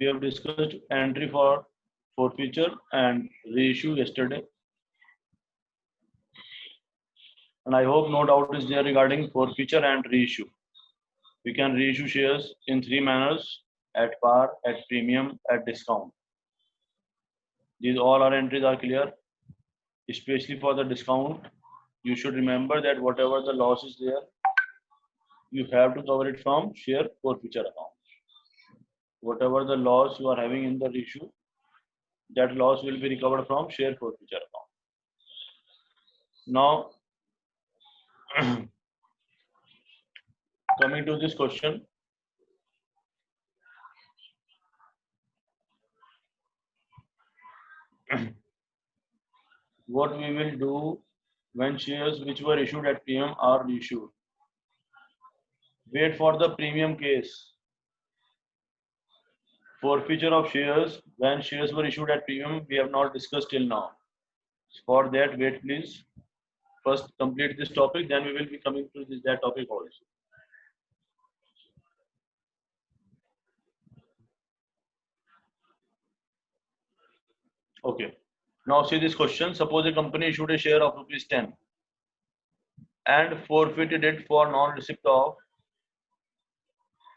We have discussed entry for forfeiture and reissue yesterday. And I hope no doubt is there regarding forfeiture and reissue. We can reissue shares in three manners: at par, at premium, at discount. These all our entries are clear, especially for the discount. You should remember that whatever the loss is there, you have to cover it from share forfeiture account. Whatever the loss you are having in the reissue, that loss will be recovered from share forfeiture account. Now, coming to this question, what we will do when shares which were issued at premium are reissued. Wait for the premium case. Forfeiture of shares when shares were issued at premium we have not discussed till now. For that, wait please. First complete this topic, then we will be coming to that topic also. Okay. Now see this question. Suppose a company issued a share of rupees 10 and forfeited it for non-receipt of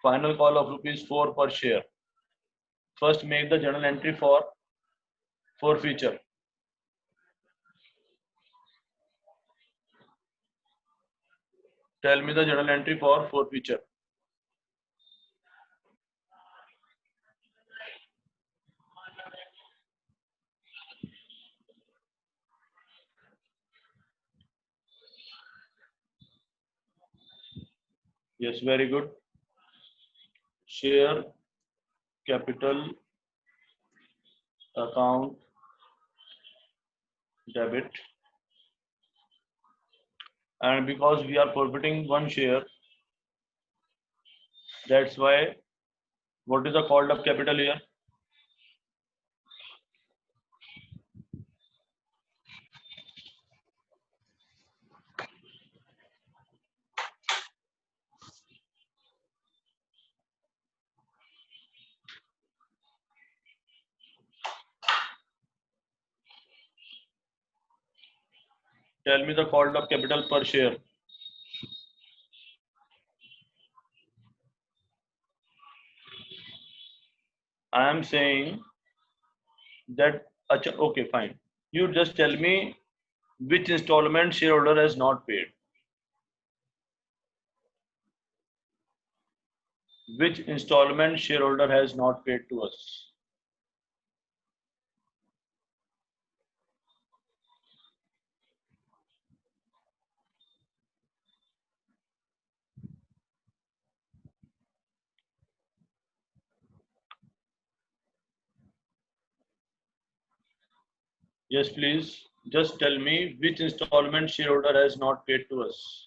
final call of rupees 4 per share. First make the journal entry for forfeiture. Tell me the journal entry for forfeiture. Yes, very good. Share capital account debit, and because we are forfeiting one share, that's why what is the called up capital here? Tell me the called up capital per share. I am saying that, okay, fine. You just tell me which installment shareholder has not paid. Which installment shareholder has not paid to us? Yes, please. Just tell me which installment shareholder has not paid to us.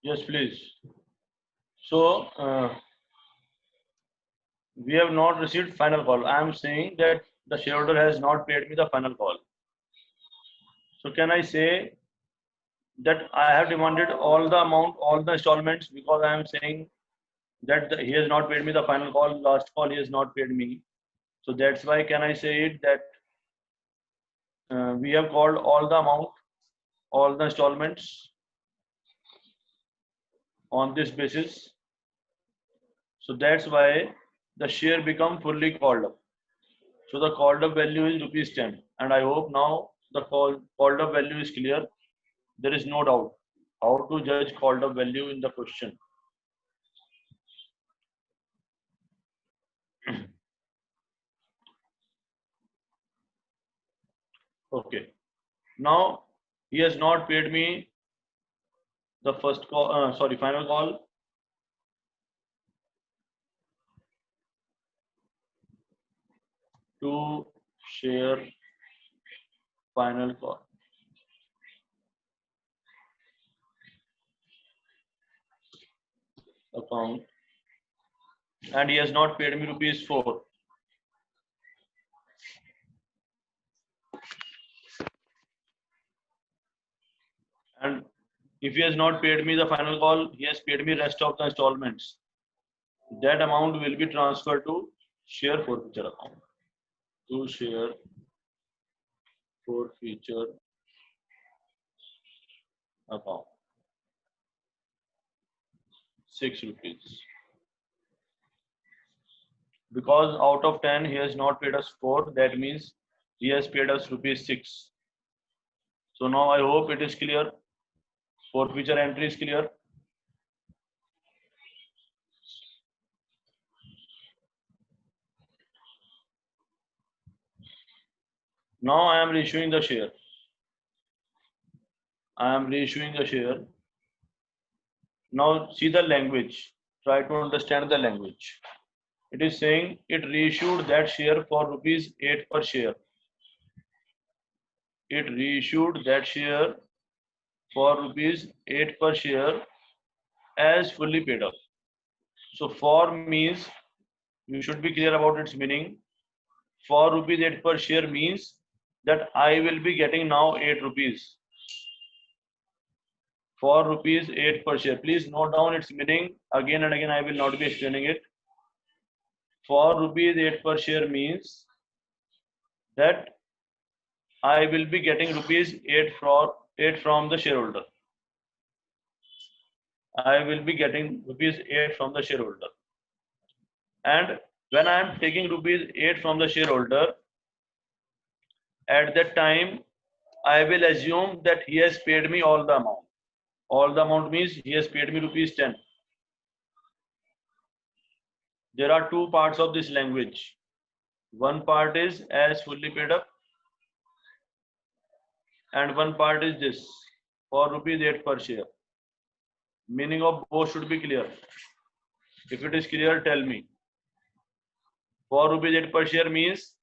Yes, please. So, we have not received final call. I am saying that the shareholder has not paid me the final call. So, can I say that I have demanded all the amount, all the installments, because I am saying that he has not paid me the final call, last call he has not paid me. So that's why can I say it that we have called all the amount, all the installments on this basis. So that's why the share become fully called up. So the called up value is rupees 10, and I hope now the called up value is clear. There is no doubt how to judge called up value in the question. Okay. Now he has not paid me the first call. Sorry, final call. To share final call. Account, and he has not paid me rupees 4. And if he has not paid me the final call, he has paid me rest of the installments. That amount will be transferred to share forfeiture account. To share forfeiture account. 6 rupees. Because out of 10 he has not paid us 4, that means he has paid us rupees 6. So now I hope it is clear. Forfeiture entry is clear. Now I am reissuing the share. I am reissuing the share. Now see the language. Try to understand the language. It is saying it reissued that share for rupees 8 per share. It reissued that share for rupees 8 per share as fully paid up. So for means, you should be clear about its meaning. For rupees 8 per share means that I will be getting now 8 rupees. For rupees 8 per share. Please note down its meaning. Again and again I will not be explaining it. For rupees 8 per share means that I will be getting rupees 8 from the shareholder. I will be getting rupees 8 from the shareholder. And when I am taking rupees 8 from the shareholder, at that time, I will assume that he has paid me all the amount. All the amount means he has paid me rupees 10. There are two parts of this language. One part is as fully paid up, and one part is this, for rupees 8 per share. Meaning of both should be clear. If it is clear, tell me. For rupees 8 per share means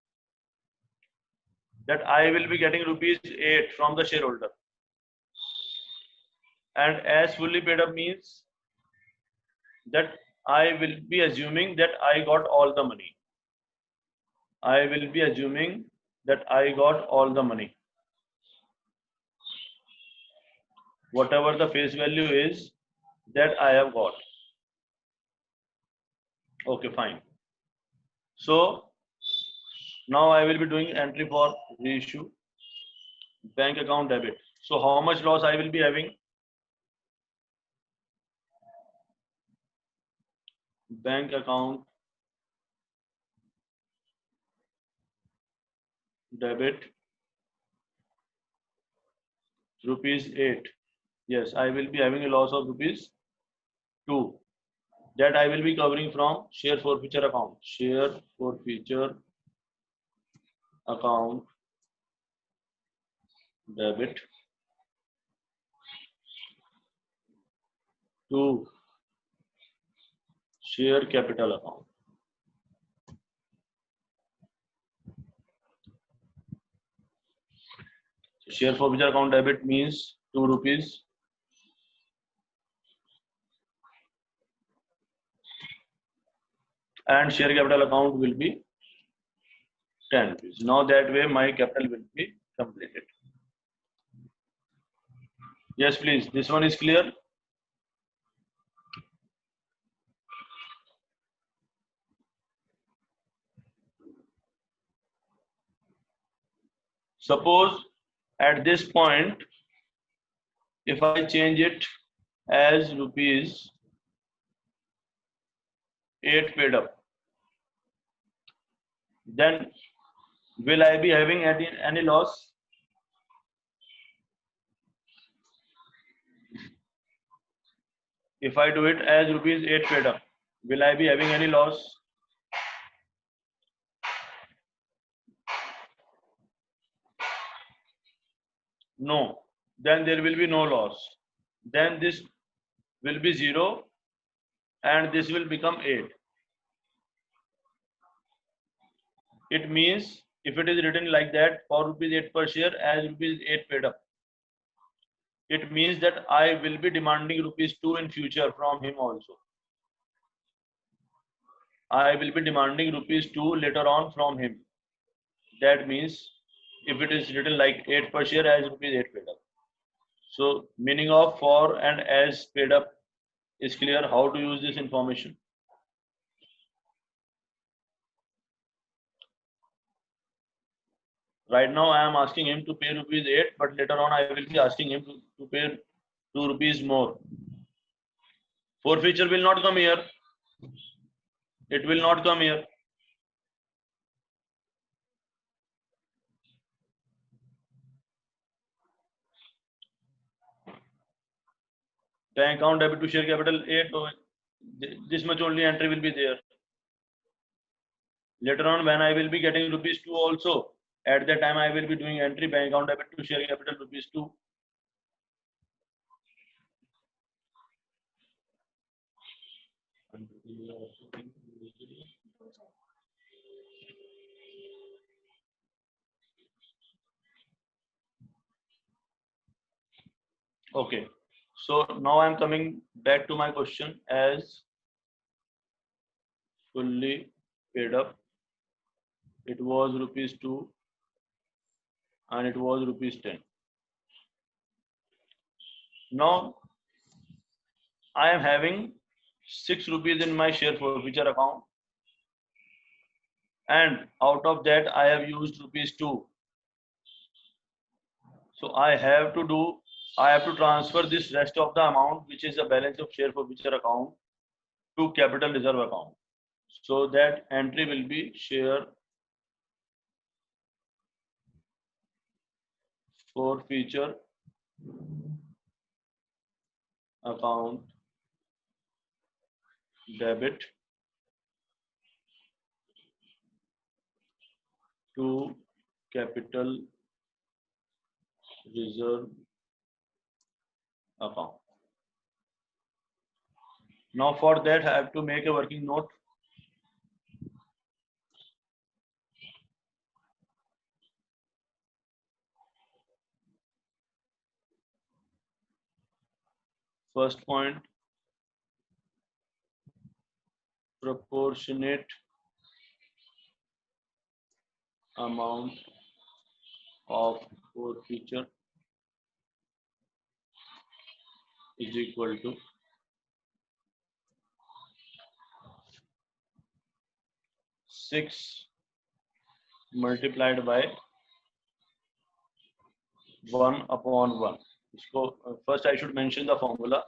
that I will be getting rupees 8 from the shareholder. And as fully paid up means that I will be assuming that I got all the money. I will be assuming that I got all the money. Whatever the face value is, that I have got. Okay, fine. So now I will be doing entry for reissue. Bank account debit. So how much loss I will be having? Bank account debit rupees 8. Yes, I will be having a loss of rupees 2. That I will be covering from share forfeiture account. Share forfeiture account debit to share capital account. Share forfeiture account debit means 2 rupees. And share capital account will be 10 rupees. Now that way my capital will be completed. Yes, please. This one is clear. Suppose at this point, if I change it as rupees 8 paid up, then will I be having any loss? If I do it as rupees 8 paid up, will I be having any loss? No, then there will be no loss. Then this will be 0 and this will become 8. It means if it is written like that, for rupees 8 per share as rupees 8 paid up, it means that I will be demanding rupees 2 in future from him also. I will be demanding rupees 2 later on from him. That means if it is written like 8 per share as rupees 8 paid up. So meaning of for and as paid up is clear. How to use this information? Right now I am asking him to pay rupees 8, but later on I will be asking him to pay 2 rupees more. Forfeiture will not come here. It will not come here. Bank account debit to share capital 8. This much only entry will be there. Later on when I will be getting rupees 2 also, at that time I will be doing entry bank account debit to share capital rupees 2. Okay, so now I am coming back to my question. As fully paid up, it was rupees 2 and it was rupees 10. Now I am having 6 rupees in my share forfeiture account, and out of that I have used rupees 2. So I have to transfer this rest of the amount, which is the balance of share forfeiture account, to capital reserve account. So that entry will be share forfeiture account debit to capital reserve account. Now for that I have to make a working note. First point, proportionate amount of forfeiture is equal to 6 multiplied by 1 upon 1. So first I should mention the formula.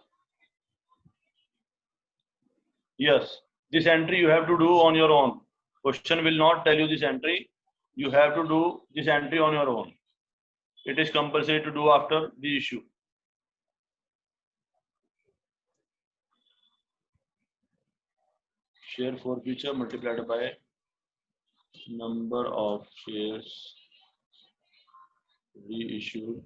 Yes, this entry you have to do on your own. Question will not tell you this entry. You have to do this entry on your own. It is compulsory to do after the issue. Share forfeiture multiplied by number of shares reissued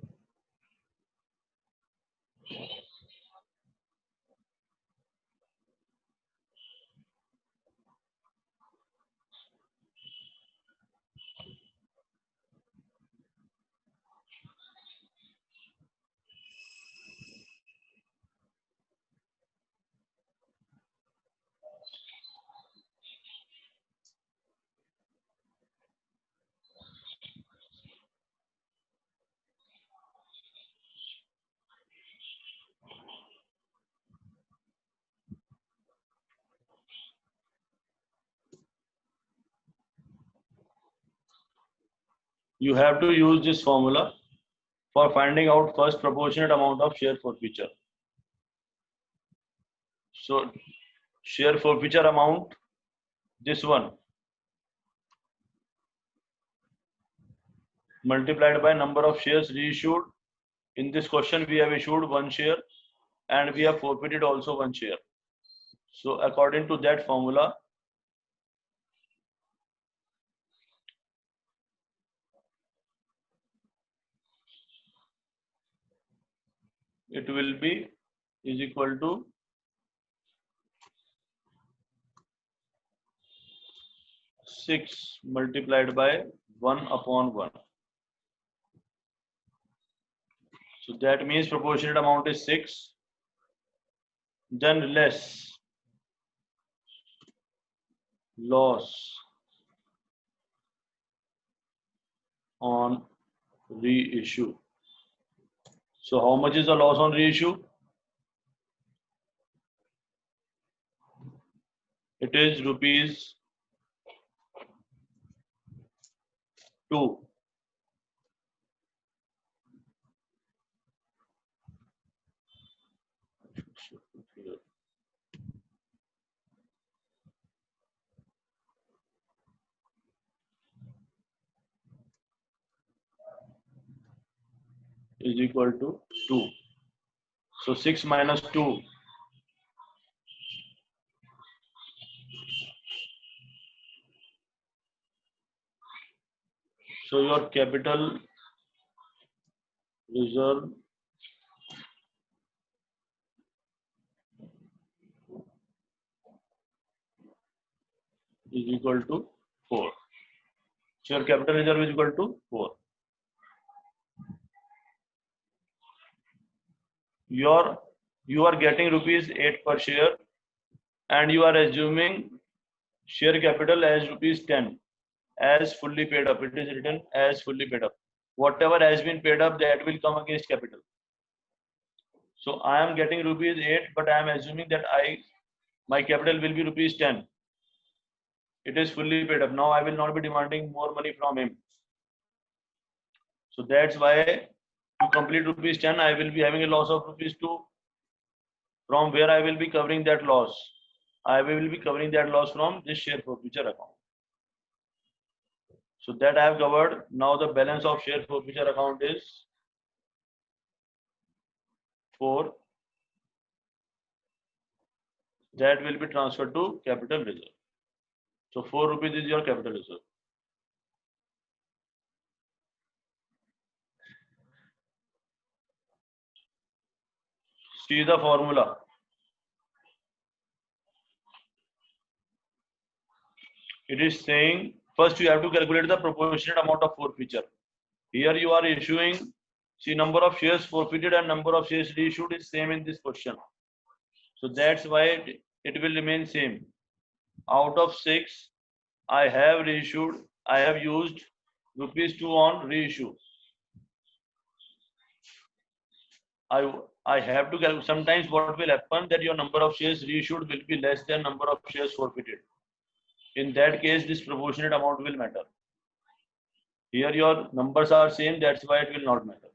you have to use this formula for finding out first proportionate amount of share forfeiture. So share forfeiture amount, this one, multiplied by number of shares reissued. In this question we have issued 1 share and we have forfeited also 1 share. So according to that formula, it will be is equal to 6 multiplied by 1/1. So that means proportionate amount is 6, then less loss on reissue. So how much is the loss on reissue? It is rupees 2. Is equal to 2. So 6 minus 2. So your capital reserve is equal to 4. So your capital reserve is equal to 4. You are getting rupees 8 per share, and you are assuming share capital as rupees 10 as fully paid up. It is written as fully paid up. Whatever has been paid up, that will come against capital. So I am getting rupees 8, but I am assuming that my capital will be rupees 10. It is fully paid up. Now I will not be demanding more money from him. So that's why to complete rupees 10, I will be having a loss of rupees 2. From where I will be covering that loss? I will be covering that loss from this share forfeiture account. So that I have covered. Now the balance of share forfeiture account is 4. That will be transferred to capital reserve. So 4 rupees is your capital reserve. See the formula. It is saying first you have to calculate the proportionate amount of forfeiture. Here you are issuing, see, number of shares forfeited and number of shares reissued is same in this question. So that's why it will remain same. Out of 6, I have reissued, I have used rupees 2 on reissue. I have to calculate. Sometimes what will happen that your number of shares reissued will be less than number of shares forfeited. In that case, this proportionate amount will matter. Here your numbers are same, that's why it will not matter.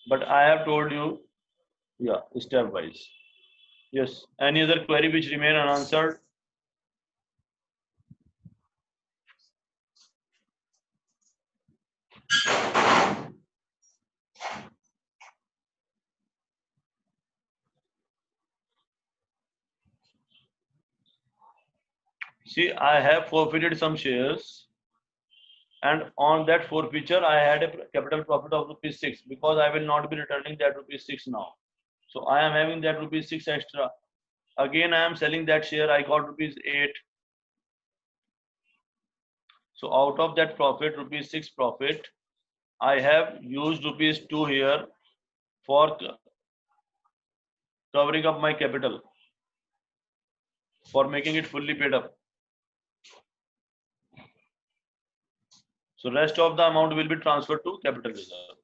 But I have told you, yeah, stepwise. Yes. Any other query which remain unanswered? See, I have forfeited some shares, and on that forfeiture, I had a capital profit of rupees 6 because I will not be returning that rupees 6 now. So I am having that rupees 6 extra. Again, I am selling that share. I got rupees 8. So out of that profit, rupees 6 profit, I have used rupees 2 here for covering up my capital, for making it fully paid up. So rest of the amount will be transferred to capital reserve.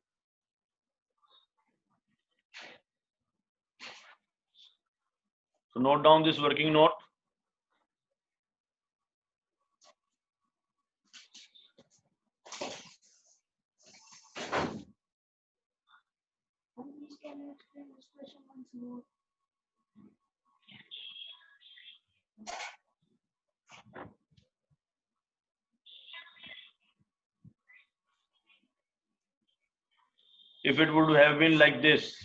So note down this working note. Can you explain this question once more? If it would have been like this,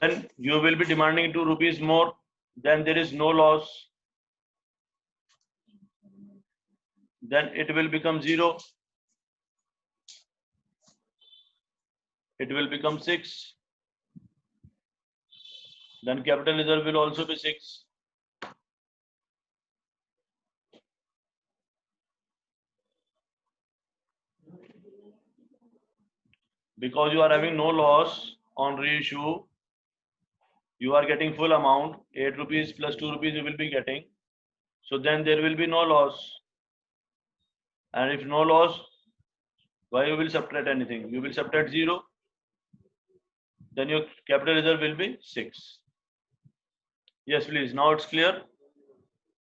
then you will be demanding 2 rupees more, then there is no loss, then it will become 0. it will become 6. Then capital reserve will also be 6. Because you are having no loss on reissue, you are getting full amount, 8 rupees plus 2 rupees you will be getting. So then there will be no loss. And if no loss, why you will subtract anything? You will subtract 0. Then your capital reserve will be 6. Yes, please. Now it's clear.